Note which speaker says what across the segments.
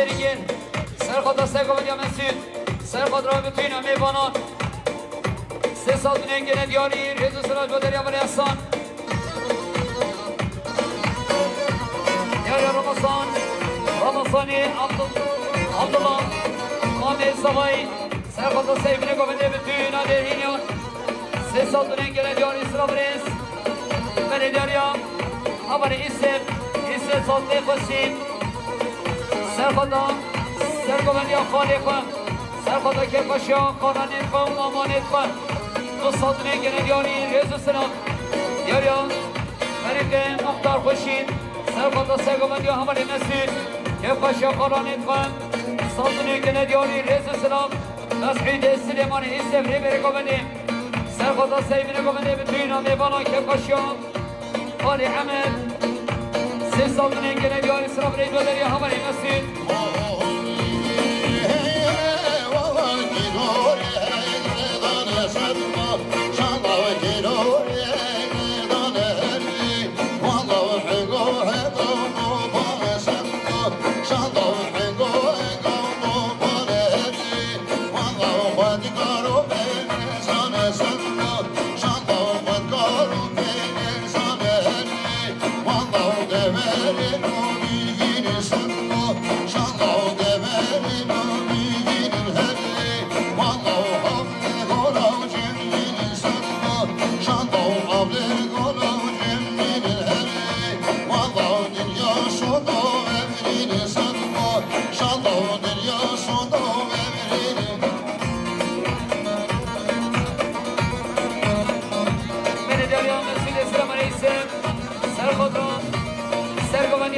Speaker 1: دیگه سر خود دسته گفت یا مسید سر خود را بتوین همه بانان 3 سال دنیا گنه دیاری ریز و سراج با دریا ولی احسان دیاری رمضانی عبدالله مامی صبایی سر خود دسته بینه گفت بتوین آدر هینیان 3 سال دنیا گنه دیاری سرا بریز بله دیاریا خبر اسم صادقه خوشیم سر خدا سر گوندی خالق سر خدا که باشیا خانانیت کن و مامانیت کن تو صادقه گنه دیاری ریز و سلام دیاریا بریده مختار خوشیم سر خدا سر گوندی هماری مسید که باشیا خانانیت کن صادقه گنه دیاری ریز و سلام نسعید سلیمان اسم ری بری گوندی سر خدا سیبینه گوندی بتوی نامی بالا که باشیا خالی عمل 3 سال دنیا گنه دیاری سراب رید و دریا هماری مسید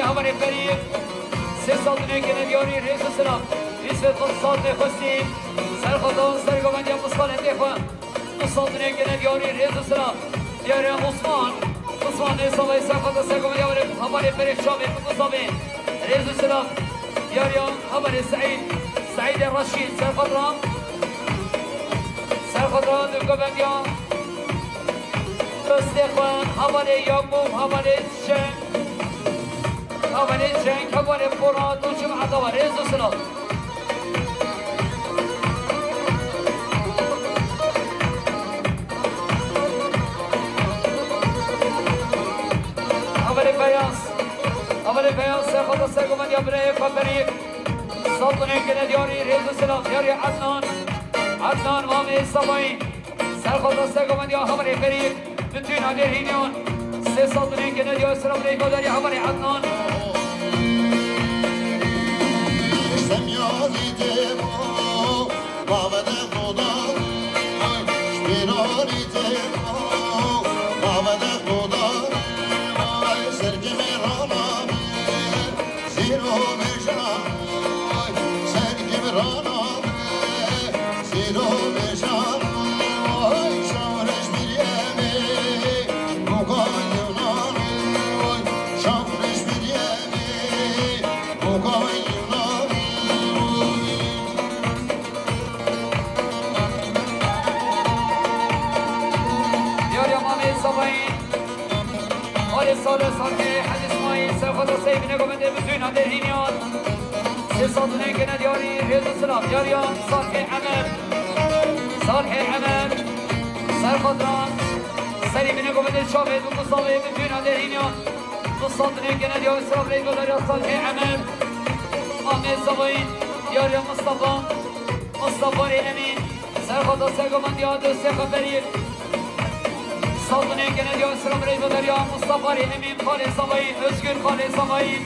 Speaker 1: هماری فريق 3 سال دنیا گنه دیاری ریز و سلام اسم خود صادقه خوشیم سر خدا سر گوندی مصطفی انتخوان 2 سال دنیا گنه دیاری ریز و سلام دیاری عثمان نصابه سر خدا سر گوندی هماری فريق شامل مصطفی ریز و سلام دیاری هماری سعید رشید سر خدا دو گوندی استخوان هماری یعقوب هماری شنگ همانی جنگ همانی فراد و جمعه دوار ریز و سلام همانی بیاس سر خدا سر گمند یا برای فبریک سلطنه گنه دیاری ریز و سلام دیاری عدنان مامی سبایی سر خدا سر گمند یا همانی فریق بتوین آدر هینیان 3 سال دنیا گنه دیاری سلام ریز و داری همانی عدنان سال که حدیث مایی سر خدا سیبینه گمنده بزوین ها در هینیان 3 سال دنیا که ندیاری ریز و سلام یاریان صالح عمل سر خدا سیبینه گمنده شابه و مصابه بزوین ها در هینیان 2 سال دنیا که ندیاری سلام ریز و داریا صالح عمل آمین زباین یاریان مصطفی امین سر خدا سیگمندی ها دوستی خبریر سلطنه گنه دیار سلام ریز و دریا مصطفی امین خالی سمایی özgür خالی سمایی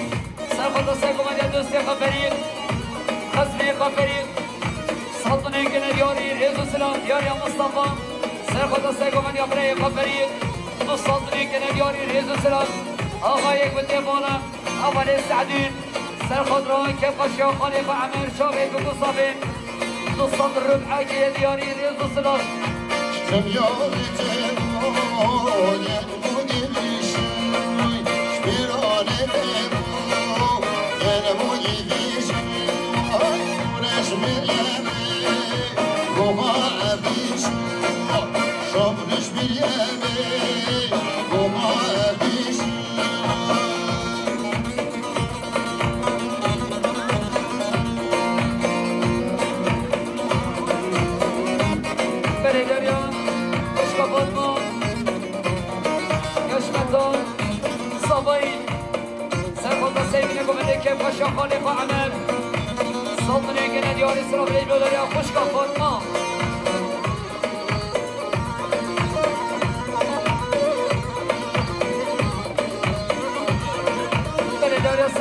Speaker 1: سر خدا سیگمندی ها دوستی خبریر خزمی خبریر سلطنه گنه دیاری ریز و سلام دیاریا مصطفی سر خدا سیگمندی ها برای خبریر دو سلطنه گنه دیاری ریز و سلام آقای گوده بالا اول سعدین سر خود را که قشیا خالی و عمر شابه و مصطفی دو سلطن ربعه دیاری ریز و سلام پاشا خالق و عمل سلطنه گنه دیاری سراب ریج بوداری خوشکا فاطمه بله داری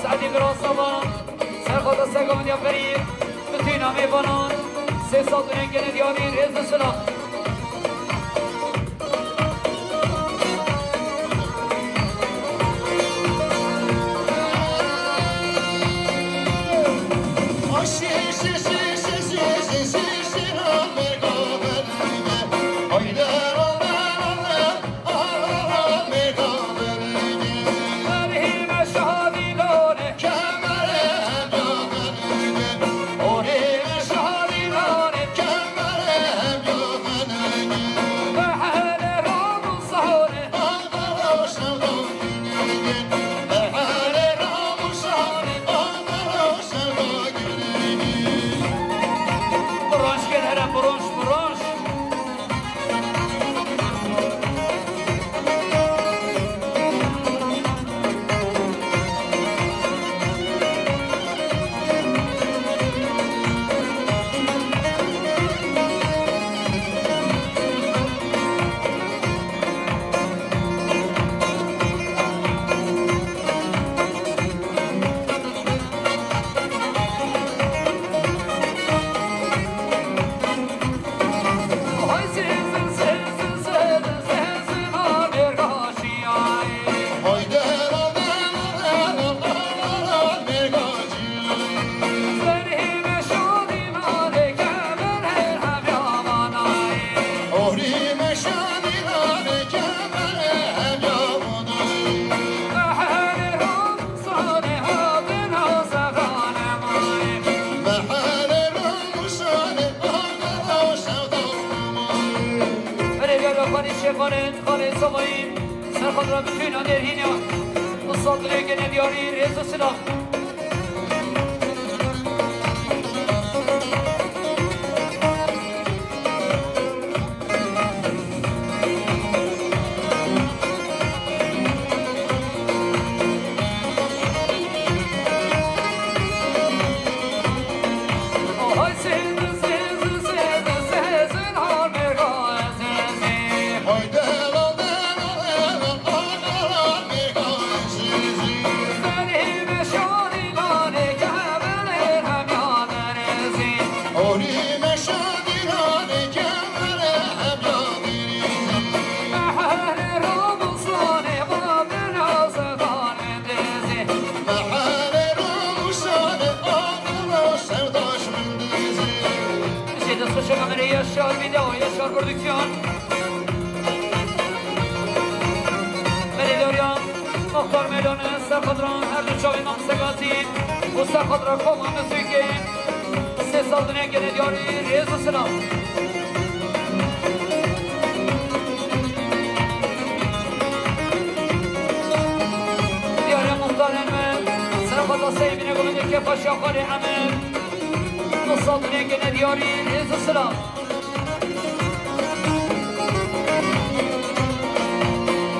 Speaker 1: سعدی براسابا سرخواد سرگامن یا فرید بطوی نامی بانان سه سلطنه گنه دیاری ریز سلام خالد صبایی سرخواد را بتوین آدر هینیا اصاد لیگن دیاری ریز و سلام Yaşar video, Yaşar prodüksiyon Melodorian, Muhtar Meloni, Serkadran, Erdoğan İmam Segasi Bu Serkadran Koma Müziki Ses aldığına gene diyarı Rezu Selam Diyarı Muhtar Elmen Serkadran Seybine Gülündeki Paşa Kali Amel نصادني كنا دياري ريز السلام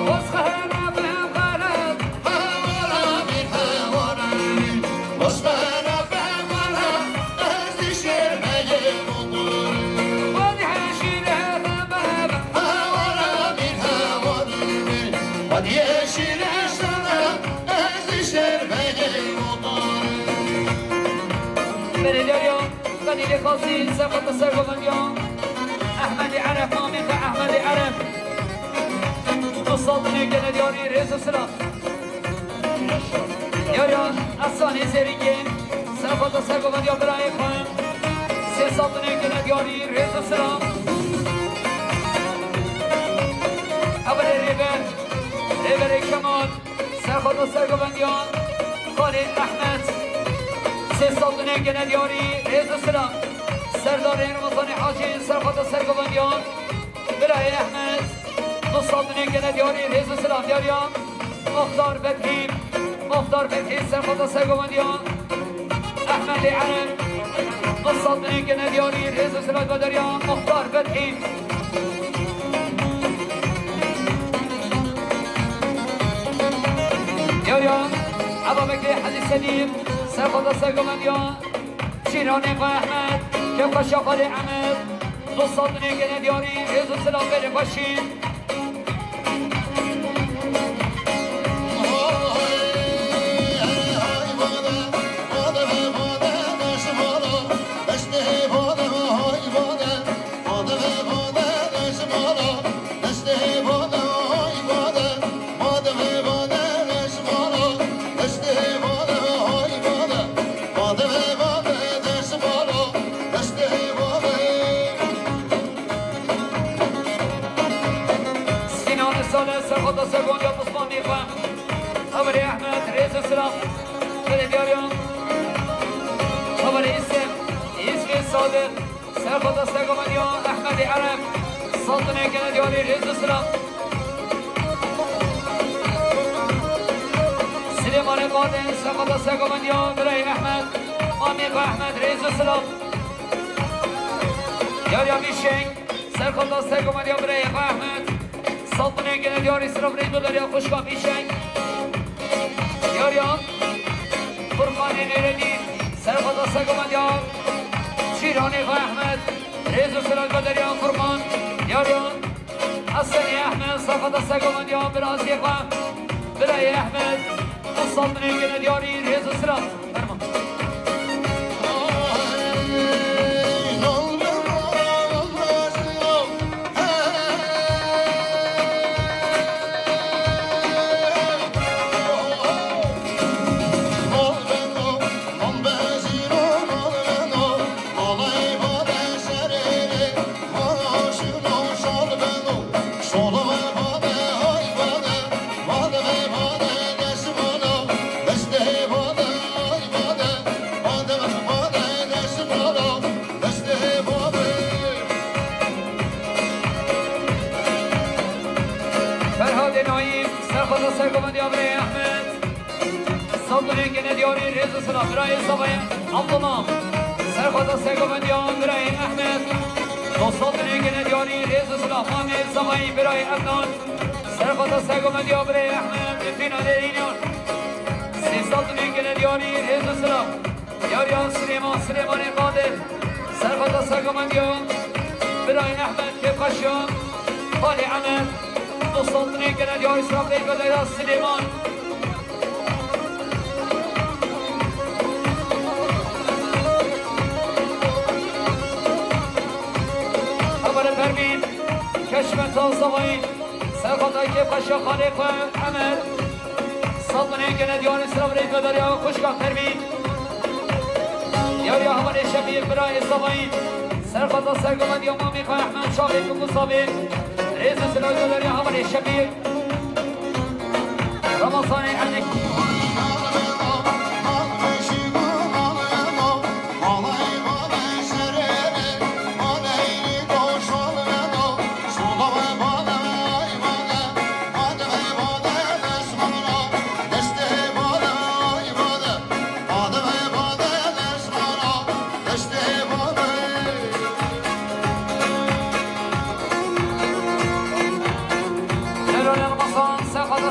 Speaker 1: واسخنا بغلط هوالا من هوالا واسخنا بغلط أهدي شرمي المطور ودي حشينا باب هوالا من هوالا ودي حشينا أهدي شرمي المطور برداريو قليل خاصين سقط السرقة اليوم أحمد عرف مامك أحمد عرف نصادني كنا دياري ريز السلام دياريان أصاني زريكين سقط السرقة اليوم برای خواهم سيصادني كنا دياري ريز السلام أول ريبر كمال سقط السرقة اليوم خالد أحمد سيصادني كنا دياري ريز السلام سردار رمضان حاجي سرخط السرقبانيان برای احمد نصادني كنا دياري ريز السلام دياريان مختار فتحي سرخط السرقبانيان احمد عرب نصادني كنا دياري ريز السلام دياريان مختار فتحي دياريان ابا بکر حدیث سلیم سرخدا سرگمندیان شیرانه و احمد که شاخال احمد دوستان نگه ندیاری رز و سلام بره باشین خدا سرگون یا مصمان میخوام خبری احمد رئیس سلام بده بیاریم خبری اسم صادق سر خدا سرگون یا احمد عرب سلطنه کندیاری رئیس سلام سلیمان قادم سر خدا سرگون یا برای احمد آمیق و احمد رئیس سلام یاریا میشنگ سر خدا سرگون یا برای احمد سلطنه که ندیاری سرم ریدو دریا خوشکا میشنگ یاریان فرقان نیردی سرخدا سگمندیان شیرانی و احمد ریز و سلال دریا فرقان یاریان حسنی احمد سرخدا سگمندیان برازی خواهم برای احمد سلطنه که ندیاری ریز و سلال فرمان سرگمندی برای احمد سلطنه که ندیاری رز سلام برای صبای عبدالله سرخدا سرگمندی برای احمد دو سلطنه که ندیاری رز سلام حامد صبایی برای ابنان سرخدا سرگمندی برای احمد بفینا درینیان سی سلطنه که ندیاری رز سلام یاریان سلیمان قادر سرخدا سرگمندی برای احمد که قشان خالی عمل سلطنه که ندیاری سرام ریگا دیده سلیمان خبر پروین کشمت آزمایی سرخدایی که قشا خالق و عمل سلطنه که ندیاری سرام ریگا دیده خوشگاه پروین یاری همه شبیه برای زمایی سرخدا سرگمندی امامی خواه احمد شاهد و مصابه رئیس سلاح داری همه شبیه رمضان عنک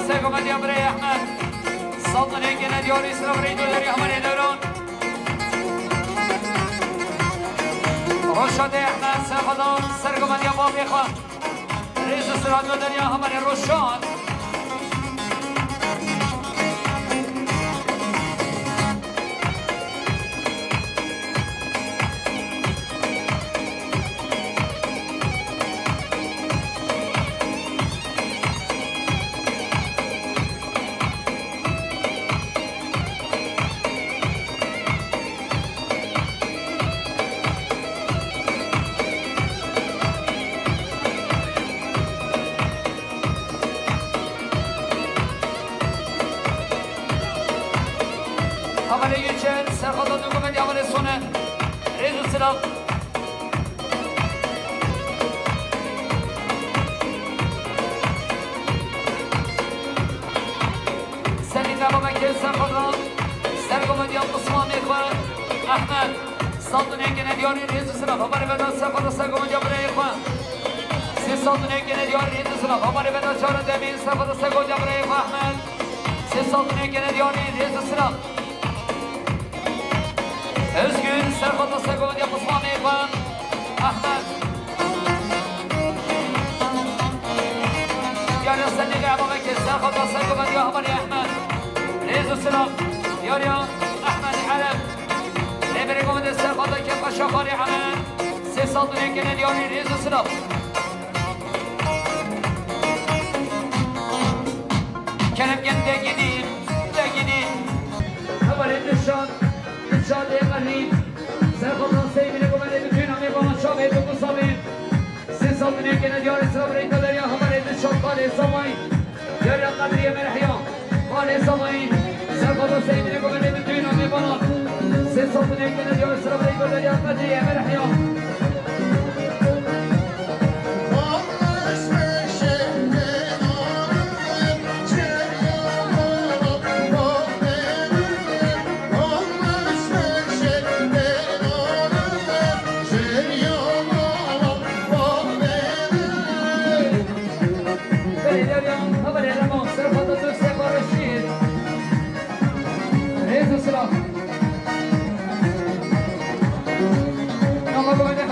Speaker 1: سرگمندی برای احمد سلطنه که ندیاری سلام ریدو داری همه دوران روشاد احمد سرگمندی بابی خواه رئیس سلام داری همه روشاد سرخدا دوگمندی اول سونه رئیس سلام سلیم نبا مکر سرخدا سرگمندی عثمان اخوان احمد سلطنه که ندیاری رئیس سلام هماره بدن سرخدا سرگمندی برای اخوان سی سلطنه که ندیاری رئیس سلام هماره بدن چهار دمین سرخدا سرگمندی برای اخوان احمد سالونه گره دیانی ریز سرا özgün serkota segomen yapısma meyvan Ahmet yani sen ne galiba ki serkota segomen ya hamari Ahmet ریز سرا دیاری احمد علم نبره گمده serkota که قشاخاری حمن سالونه گره دیانی ریز سرا Kerem gende gidin, de gidin. Haberin nişan demeyin. Serkan'dan sevgili kumeli bütün Amerika'nın şahı edin bu sabit. Siz saldırıya gene diyar İslam renkler ya haberin nişan kale samayın. Yarın kadriye merhiyan, kale samayın. Serkan'dan sevgili kumeli bütün Amerika'nın. Siz saldırıya gene diyar İslam renkler ya kadriye merhiyan. Yalla böyle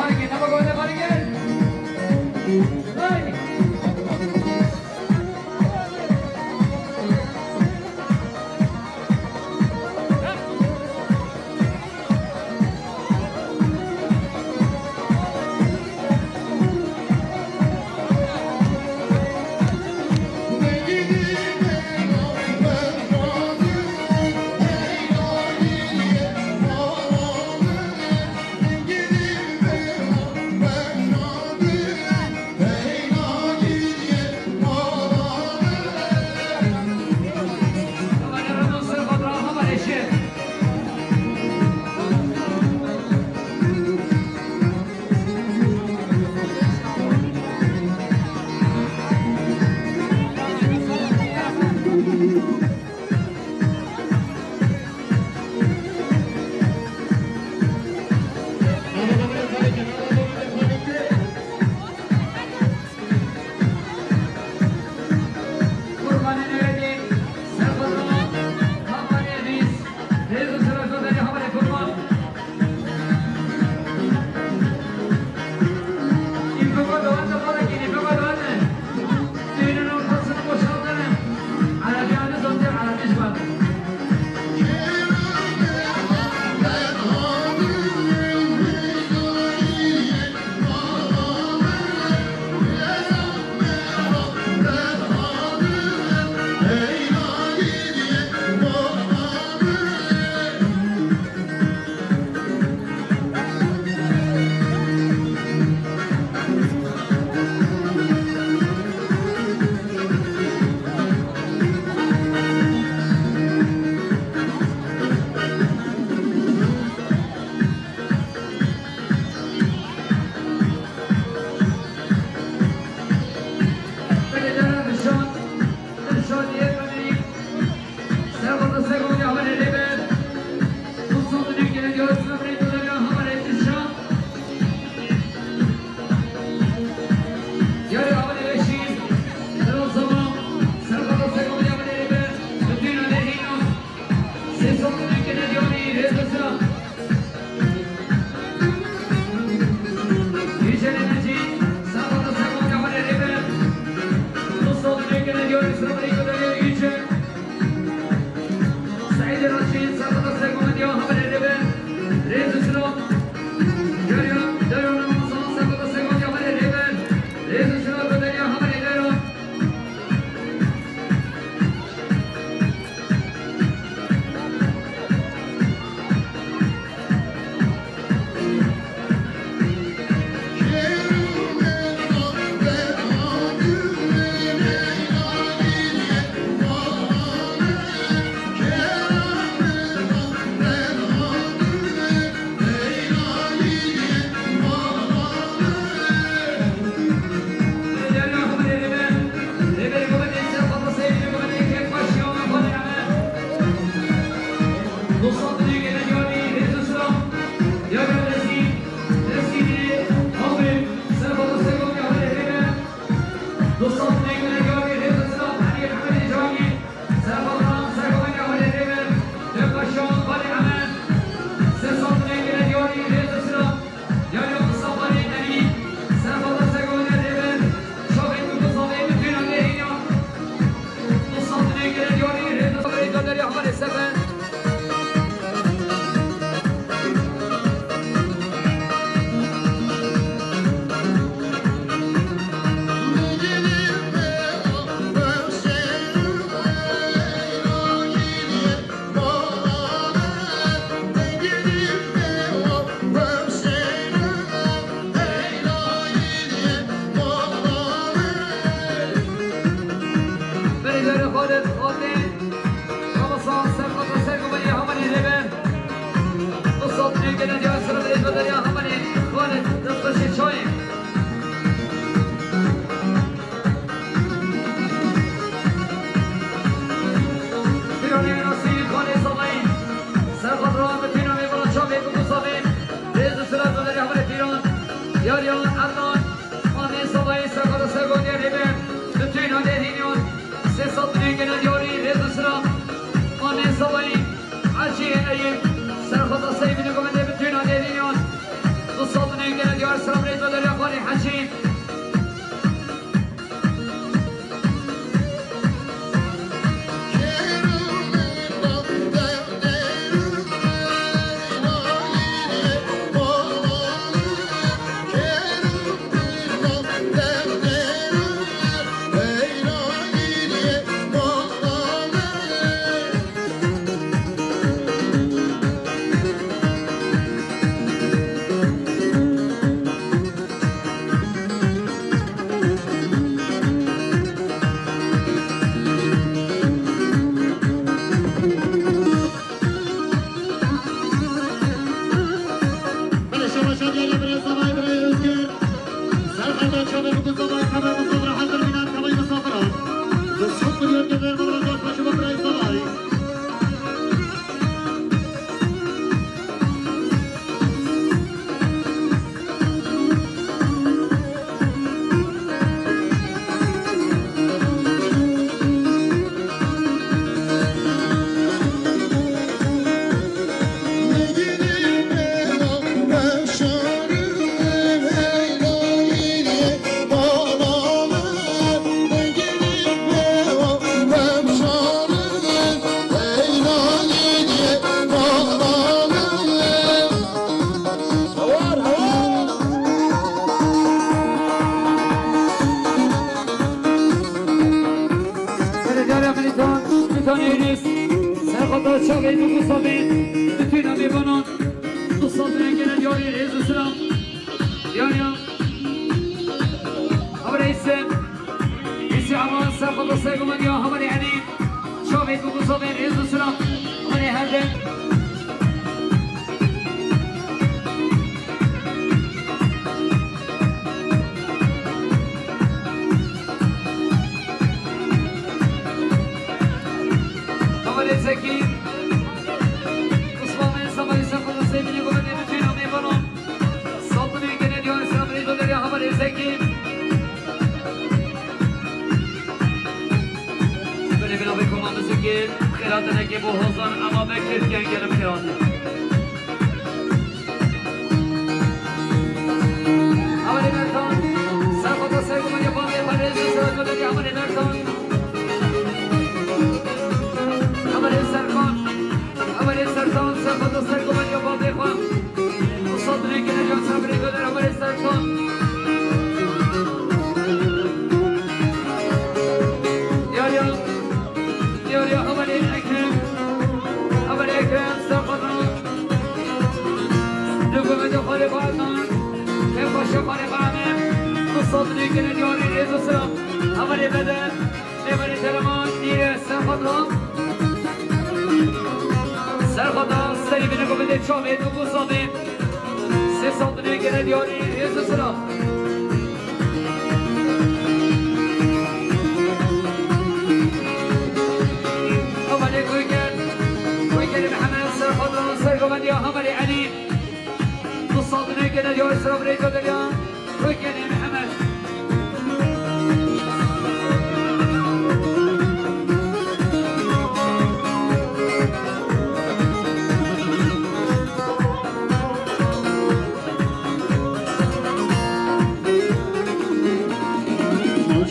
Speaker 1: عدنان مامي صباي سرقة سرقة ريبن بتوين هدينيون سيصد نيجنا ديوري ريز سلام مامي صباي عشي أيم سرقة سيبنا كمان بتوين هدينيون تصد نيجنا ديور سلام ريز ودريا خالي حشيم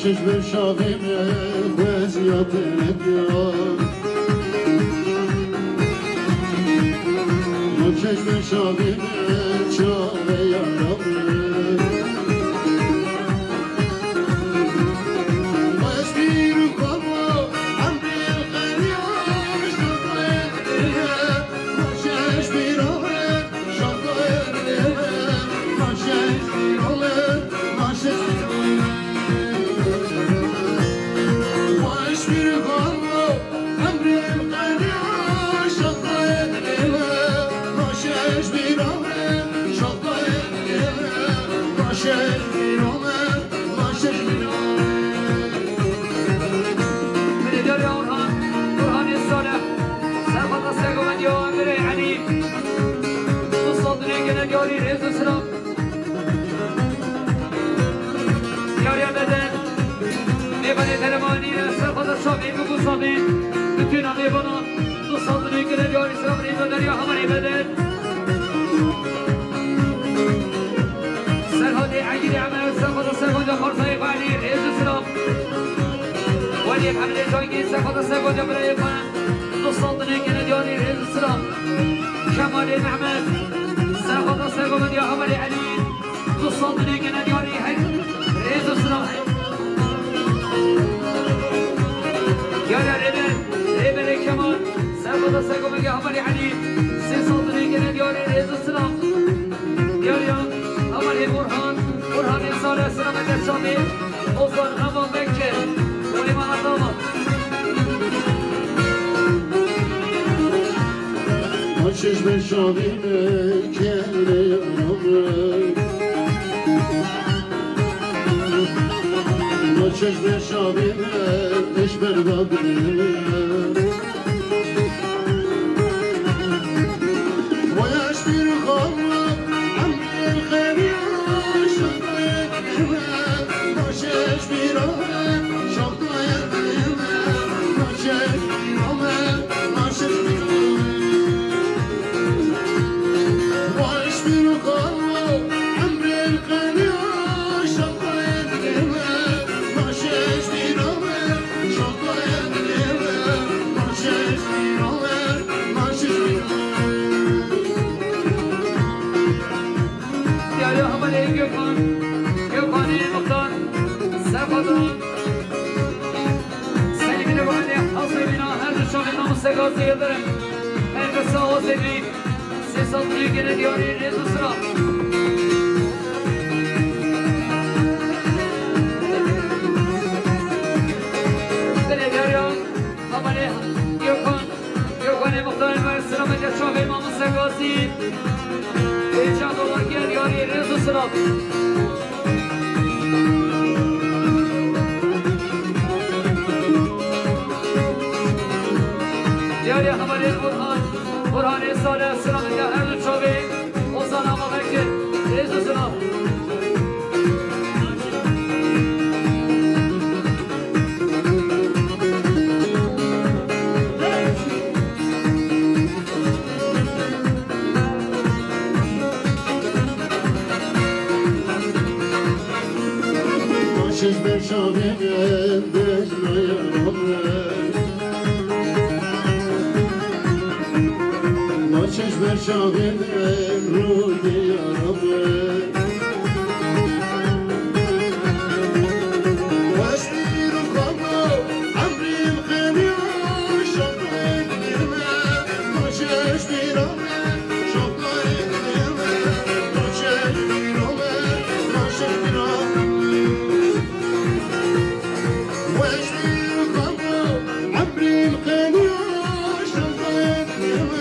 Speaker 2: چشم شاقیمه وزیات ندیار چشم شاقیمه چاره یارمه
Speaker 1: درمانی سرخواد شاقی بگو صابی بتون آقای بنا دو سالتونی که دیار اسلام ریزا دریا همانی بدن سرخواد عگیری عمل سرخواد خارزای قالی ریز اسلام ولی حمله جایگی سرخواد برای کنن دو سالتونی که دیار ریز اسلام شمال نعمت سرخواد یا همانی علی دو سالتونی که دیاری ریز اسلام يا ريبن كمان سبب سقوم يا همري علي سيصدني كنا دياري ريز السلام يا همري برهان صار السلام الشامي اوصل هوا مكة ولما نطامت
Speaker 2: Açış ben şavime kere yanamı Açış ben şavime eşber dadrime Vayaş bir kavla amrel khayr şakayetime Açış bir ave şakayetime Açış bir ave açış bir
Speaker 1: Segası yıldırım en kısa o sevgi ses altını gene diyor rezu sıra Seni diyor ya Amane Gökhan'e muhtarın var sıra mecel şahı imamın segası Heyecan dolar geliyor rezu sıra يا حمد القرآن الصلاة السلام يا أهل الشوبي وصلنا مبكر رئيس السلام
Speaker 2: Açış ben şavime dejna yanamı Açış ver şavime ruhi yaramı Vaşbir kavlu amrim khayr şakayetime Açış bir ave şakayetime Açış bir ave açış bir ave Vaşbir kavlu amrim khayr şakayetime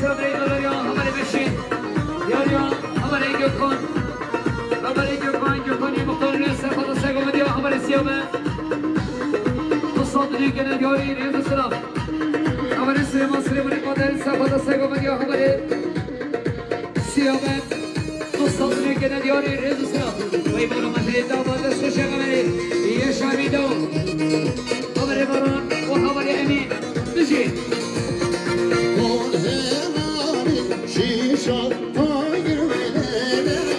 Speaker 1: سلام ريدو يا همري بشين يا همري جوكون همري جوكوني مختار سرخط سيقوم ديا همري سيامه مصادري كنا دياري ريدو سلام همري سليمان سليماني قادر سرخط سيقوم ديا همري سيامه مصادري كنا دياري ريدو سلام ويبونو مثلي دابا دستش همري يا شامي دو همري بران وهمري امين بجي
Speaker 2: شیشان پایر ویلر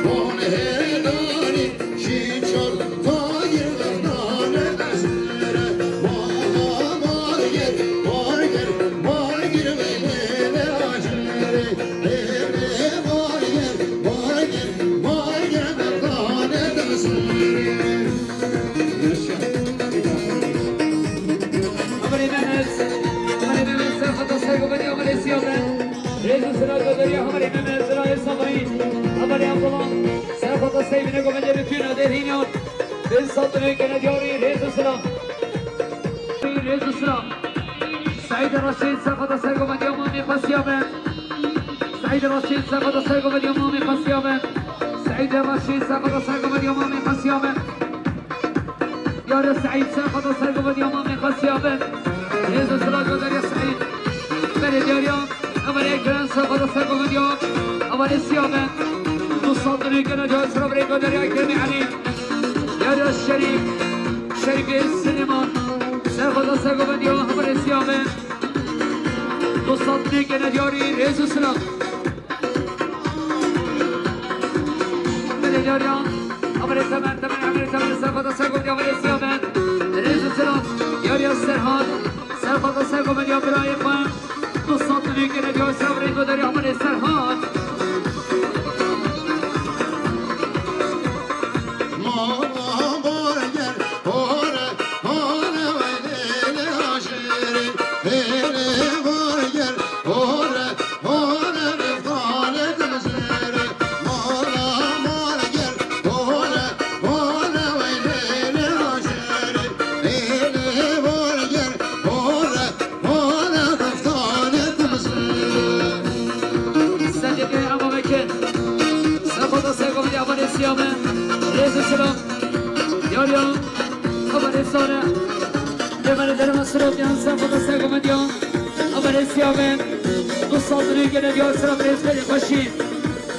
Speaker 2: اون هداری شیشان پایر ویلر دستره مایر ویلر آجره مایر ویلر دستره
Speaker 1: همري مهز سرخط سيقوم ديا همري سيامه رئيس السنة القدرية همري مهز رئيس صغري همري عبد الله سرخط السيبين قوم ديا بكينا ديرهينيون بالسلطنة كنا دياري رئيس السلام رئيس السلام سعيد الرشيد سرخط السيقوم ديا مامي قسيامه سعيد الرشيد سرخط السيقوم ديا مامي قسيامه سعيد الرشيد سرخط السيقوم ديا مامي قسيامه يا سعيد سرخط السيقوم ديا مامي قسيامه رئيس السلام القدرية سعيد بني دياريا أمري إكران سرخط السيقوم ديا أمري سيامه مصادري كنا جاء سرخط القدرية كرمي علي يا الشريف شريف السينما سرخط السيقوم ديا أمري سيامه مصادري كنا دياري رئيس السلام بني دياريا أمري ثمن سرخط السيقوم ديا أمري سيامه رئيس السلام يا السرحان سرخط السيقوم ديا براي خان مصادري كنا جاء سرخط القدرية أمري السرحان سيامه رئيس السلام يا خبر الصانع لمن در مصروف ينسى فتصيق مديان خبر السيامه مصادري كنا ديال سلام رئيس بني خشين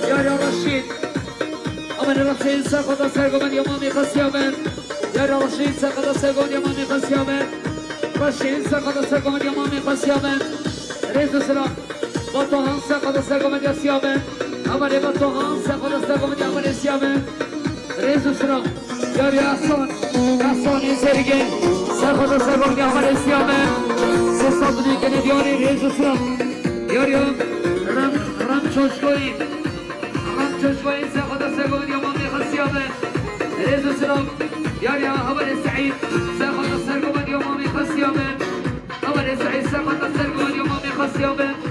Speaker 1: يا رشيد أمن رشيد فتصيق مديان مامي خسيامه يا رشيد فتصيق مديان مامي خسيامه رشيد فتصيق مديان مامي خسيامه رئيس السلام بطهان فتصيق مديان سيامه हमारे बच्चों हाँ सफलता को मुझे हमारे सिया में रेजुसरा यार यासन इंसेरिगे सफलता को मुझे हमारे सिया में से सबने के लिए यार रेजुसरा यार रम चोचकोई सफलता को मुझे हमारे खसिया में रेजुसरा यार हमारे सईद सफलता को मुझे हमारे खसिया में हमारे सईद सफलता को मुझे हमारे खसिया में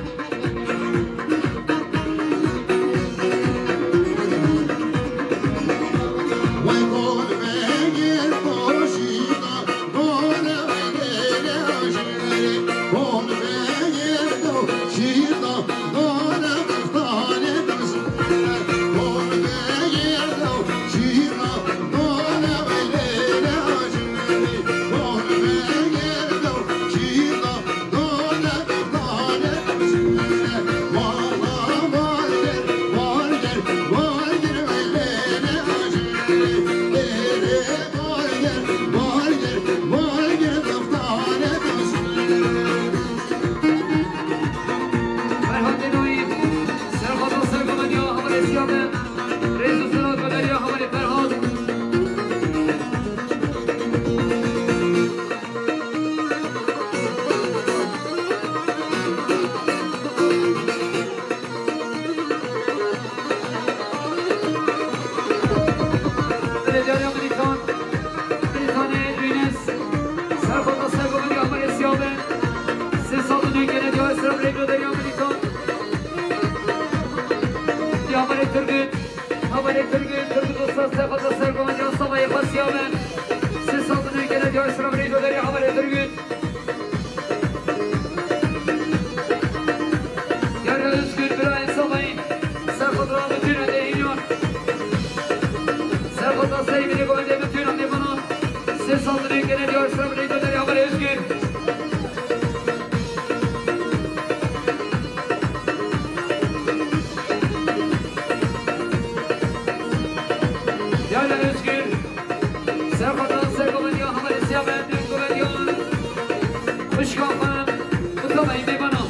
Speaker 1: طبعی میبانم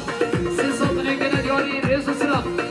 Speaker 1: سه سال نگه ندیاری رئیس السلام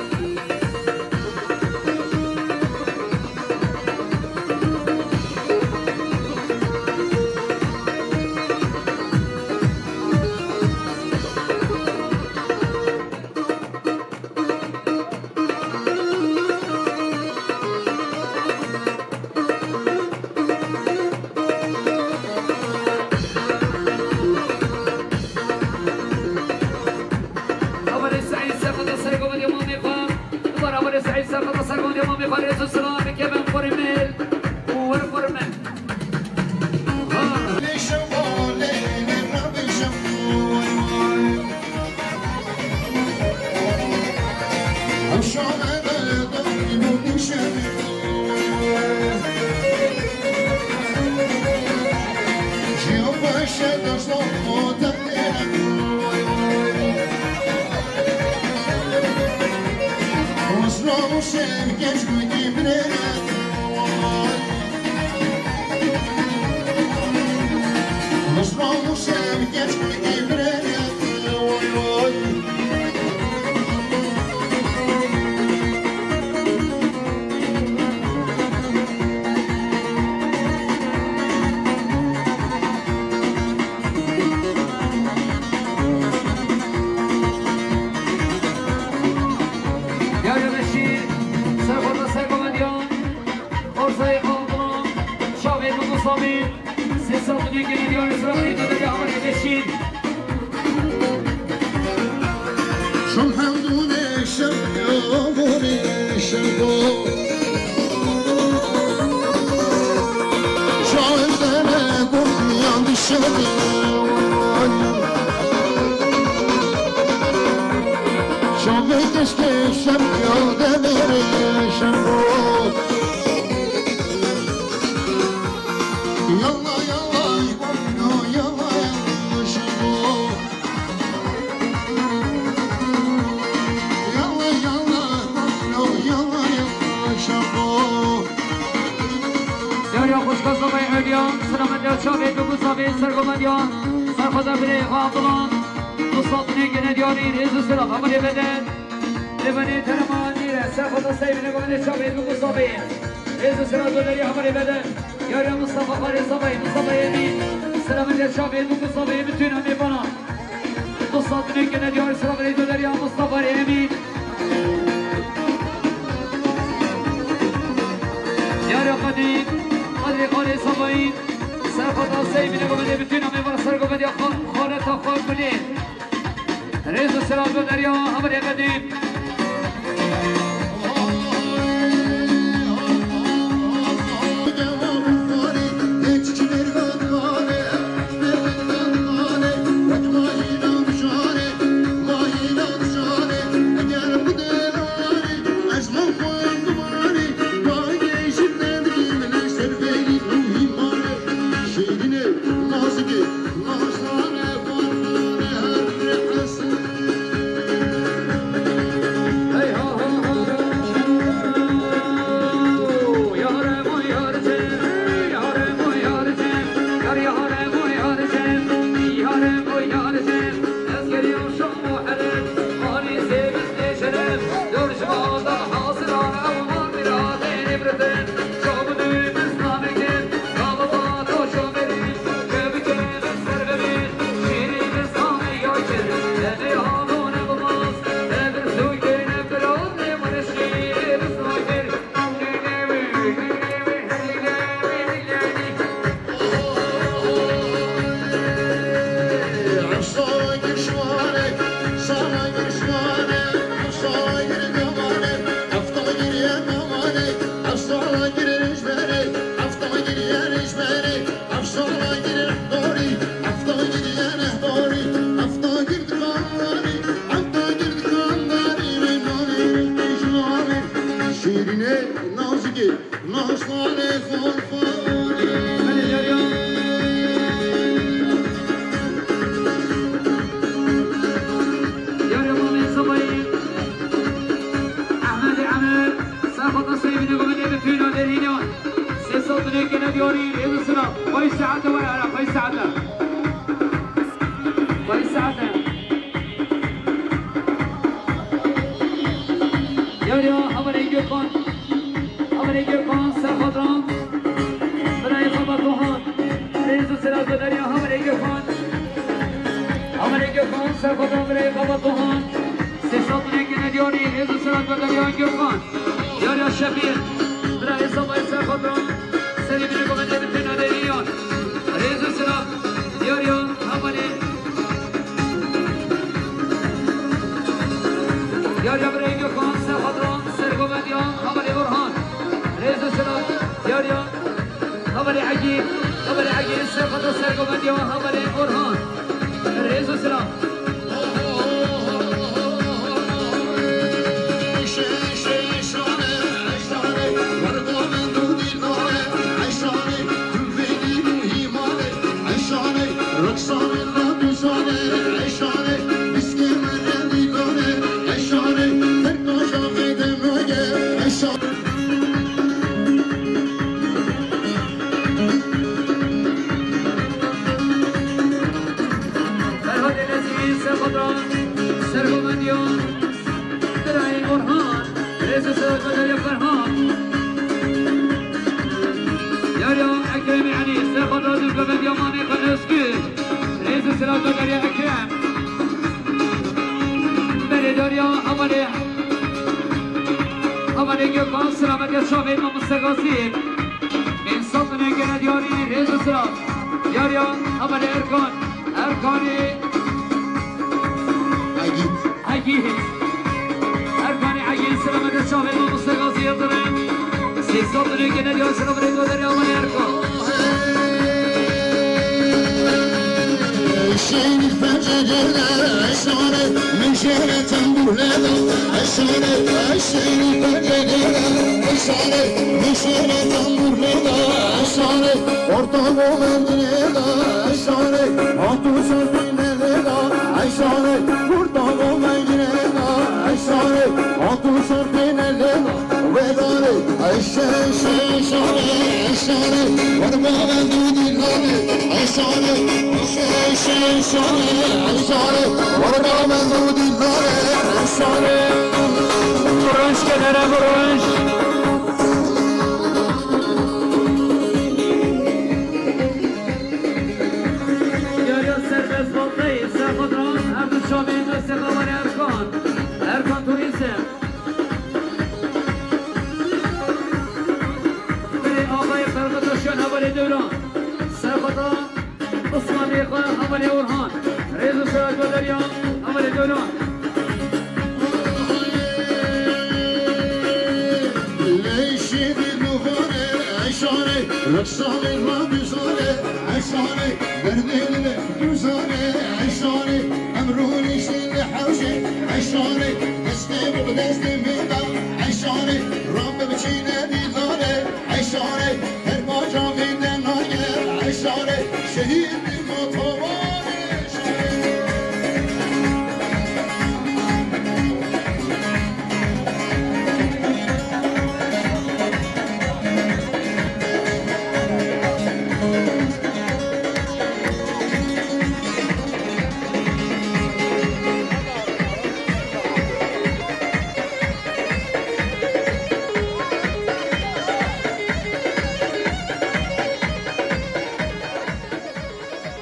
Speaker 1: Gökhan Hamari Gökhan Serhatran Bray Babatohan Rezu Selat Derya Hamari Gökhan Hamari Gökhan Serhatran Bray Babatohan Sesat Nekene Diori Rezu Selat Derya Gökhan Yarya Şefir Bray Sabay Serhatran Selimine Komende Bütün Adeliyan Rezu Selat Yarya Hamari Yarya Bray Gökhan Serhatran Sergomediyan Hamari Orhan Rezu Selat Yarya Hamari Agib Hamari Agib Serhatran Sergomediyan Hamari Orhan Rezu Selat Sergomediyan Bray Orhan Rezu Selat Derya Ferhan Yarya Ekrem Yani Serhatran Sergomediyan Mani Kanözgür Rezu Selat Derya Ekrem Beri Derya Hamari Gökhan Selamet Yaşam İmam Mustagazi Bin Satını Gene Diyari Rezu Selat Yarya Hamari Erkan Erkani Agit Erkani Agit Selamet Yaşam İmam Mustagazi Yıldırım Bin Satını Gene Diyari Selamet Derya Hamari Erkan
Speaker 2: Şehir pencereler eşare Menşere tamburleda eşare Şehir pencereler eşare Menşere tamburleda eşare Ortak olan dinleda eşare Hatun şartıneleda eşare Ortak olan dinleda eşare Hatun şartıneleda Vedare eşare eşare Varma ve dudillane eşare Eşare, orada ben durdillare Eşare,
Speaker 1: Vuruş kenara vuruş Yarya Serbest Baltayı Serhatran Ertuğ Şahin Destek Havari Erkan Erkan Turizm Biri Ağabey Ferhat Öşen Havari Devran Serhatran Osman Beykan Hamari Orhan Rezu Selat Derya Hamari Devran
Speaker 2: Leşidi duhane eşare Rıksane radüzane eşare Derdine düzane eşare Emrun işini havşe eşare Deste bu deste meydan eşare Rabbim içine dilane eşare Her macavinden nager eşare Şehir bir motovar eşare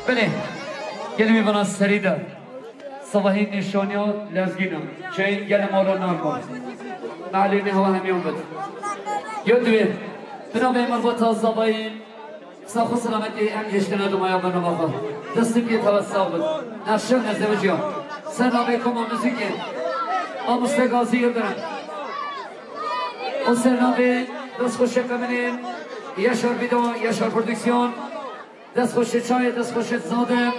Speaker 1: بله گلمی بنا سریده صباحی نشانیا لزگینا چین گلم آرا نرکن معلومه هوا همیون بود یاد دوید بنا به مربوط از زباین ساخو سلامتی هم گشتنه دو مایا بنا باقا دستی که توسط بود نشل نزدوجی ها سلام علیکم موسیقی آموسته گازی یادرم و سلام دست خوشه کمینین یشار ویدو یشار پرودکسیون دست خوش چای دست خوش زاده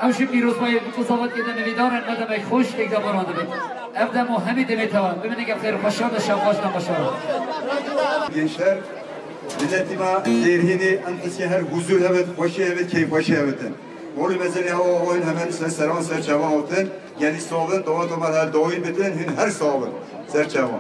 Speaker 1: اوشی پیروز باید قضاوت یه نمیدارن ندمه خوش یک دمارانده بید افدم و همین دمیتوان ببینید که خیر خوشان شباش نباشان
Speaker 3: Gençler, milletime zirhini, antisi her huzur evet, hoşu evet, keyif hoşu evetin. Olu mesela o oyun hemen seran serçava oltun, yani soğun, doğa her doğun bitin, her soğun serçava.